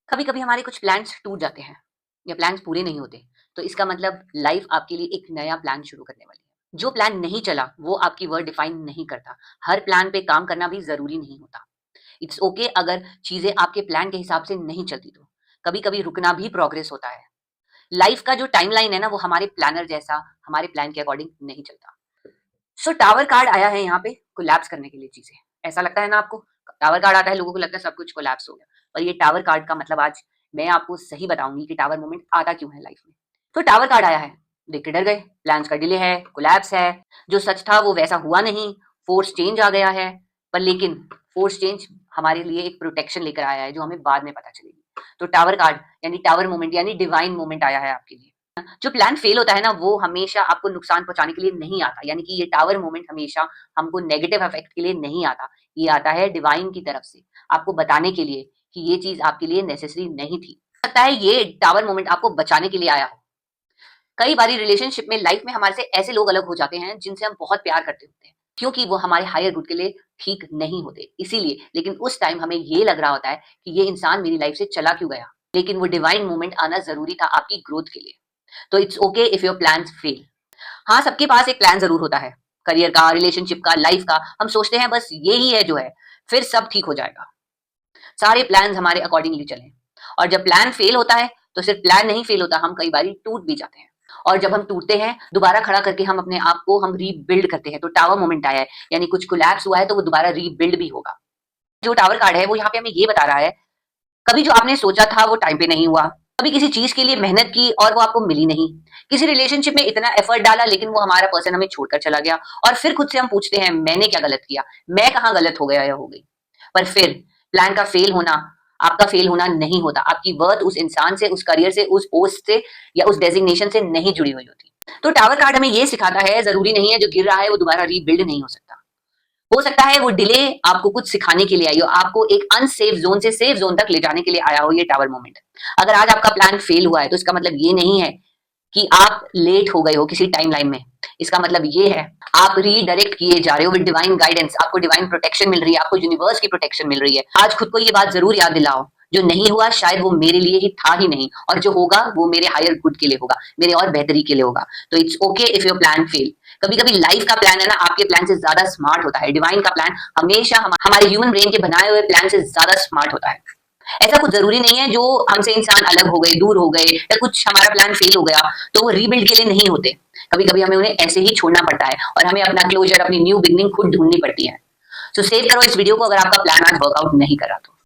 कभी कभी हमारे कुछ प्लान्स टूट जाते हैं या प्लान्स पूरे नहीं होते, तो इसका मतलब लाइफ आपके लिए एक नया प्लान शुरू करने वाली है। जो प्लान नहीं चला वो आपकी वर्ड डिफाइन नहीं करता। हर प्लान पे काम करना भी जरूरी नहीं होता। इट्स ओके अगर चीजें आपके प्लान के हिसाब से नहीं चलती तो कभी कभी रुकना भी प्रोग्रेस होता है। लाइफ का जो टाइमलाइन है ना वो हमारे प्लानर जैसा हमारे प्लान के अकॉर्डिंग नहीं चलता। सो टावर कार्ड आया है यहाँ पे कोलैप्स करने के लिए चीजें। ऐसा लगता है ना आपको? टावर कार्ड आता है लोगों को लगता है सब कुछ कोलैप्स हो गया। पर ये टावर कार्ड का मतलब आज मैं आपको सही बताऊंगी कि टावर मोमेंट आता क्यों है लाइफ में। तो टावर कार्ड आया है, देख के डर गए, प्लान्स का डिले है, कोलैप्स है, जो सच था वो वैसा हुआ नहीं, फोर्स चेंज आ गया है। पर लेकिन फोर्स चेंज हमारे लिए एक प्रोटेक्शन लेकर आया है जो हमें बाद में पता चलेगी। तो टावर कार्ड यानी टावर मोमेंट यानी डिवाइन मोमेंट आया है आपके लिए। जो प्लान फेल होता है ना वो हमेशा आपको नुकसान पहुंचाने के लिए नहीं आता, यानी कि ये टावर मोमेंट हमेशा हमको नेगेटिव इफेक्ट के लिए नहीं आता। ये आता है डिवाइन की तरफ से, आपको बताने के लिए कि ये चीज आपके लिए नेसेसरी नहीं थी। लगता है ये टावर मोमेंट आपको बचाने के लिए आया हो। कई बारी रिलेशनशिप में लाइफ में हमारे से ऐसे लोग अलग हो जाते हैं जिनसे हम बहुत प्यार करते होते हैं, क्योंकि वो हमारे हायर गुड के लिए ठीक नहीं होते इसीलिए। लेकिन उस टाइम हमें ये लग रहा होता है कि ये इंसान मेरी लाइफ से चला क्यों गया, लेकिन वो डिवाइन मोमेंट आना जरूरी था आपकी ग्रोथ के लिए। तो it's okay if your plans fail. हाँ, सबके पास एक प्लान जरूर होता है, करियर का, रिलेशनशिप का, लाइफ का। हम सोचते हैं बस ये ही है जो है, फिर सब ठीक हो जाएगा, सारे प्लान हमारे अकॉर्डिंगली चलें। और जब प्लान फेल होता है तो सिर्फ प्लान नहीं फेल होता, हम कई बार टूट भी जाते हैं। और जब हम टूटते हैं दोबारा खड़ा करके हम अपने आप को हम रीबिल्ड करते हैं। तो टावर मोमेंट आया है यानी कुछ कोलैप्स हुआ है तो वो दोबारा रीबिल्ड भी होगा। जो टावर कार्ड है वो यहाँ पे हमें ये बता रहा है, कभी जो आपने सोचा था वो टाइम पे नहीं हुआ, कभी किसी चीज के लिए मेहनत की और वो आपको मिली नहीं, किसी रिलेशनशिप में इतना एफर्ट डाला लेकिन वो हमारा पर्सन हमें छोड़कर चला गया, और फिर खुद से हम पूछते हैं मैंने क्या गलत किया, मैं कहाँ गलत हो गया या हो गई। पर फिर प्लान का फेल होना आपका फेल होना नहीं होता, आपकी वर्थ उस इंसान से, उस करियर से, उस पोस्ट से या उस डेजिग्नेशन से नहीं जुड़ी हुई होती। तो टावर कार्ड हमें ये सिखाता है जरूरी नहीं है जो गिर रहा है वो दोबारा रीबिल्ड नहीं हो सकता। हो सकता है वो डिले आपको कुछ सिखाने के लिए आई हो, आपको एक अनसेफ जोन से सेफ जोन तक ले जाने के लिए आया हो ये टावर मोमेंट। अगर आज आपका प्लान फेल हुआ है तो इसका मतलब ये नहीं है कि आप लेट हो गए हो किसी टाइमलाइन में। इसका मतलब ये है आप रीडायरेक्ट किए जा रहे हो विद डिवाइन गाइडेंस, आपको डिवाइन प्रोटेक्शन मिल रही है, आपको यूनिवर्स की प्रोटेक्शन मिल रही है। आज खुद को ये बात जरूर याद दिलाओ, जो नहीं हुआ शायद वो मेरे लिए ही था ही नहीं, और जो होगा वो मेरे हायर गुड के लिए होगा, मेरे और बेहतरी के लिए होगा। तो it's okay if your plan fail. कभी कभी लाइफ का प्लान है ना आपके प्लान से ज्यादा स्मार्ट होता है। डिवाइन का प्लान हमेशा हमारे ह्यूमन ब्रेन के बनाए हुए प्लान से ज्यादा स्मार्ट होता है। ऐसा कुछ जरूरी नहीं है जो हमसे इंसान अलग हो गए, दूर हो गए, या कुछ हमारा प्लान फेल हो गया तो वो रीबिल्ड के लिए नहीं होते। कभी कभी हमें उन्हें ऐसे ही छोड़ना पड़ता है और हमें अपना क्लोजर, अपनी न्यू बिगनिंग खुद ढूंढनी पड़ती है। तो सेव करो इस वीडियो को अगर आपका प्लान आज वर्कआउट नहीं करा तो।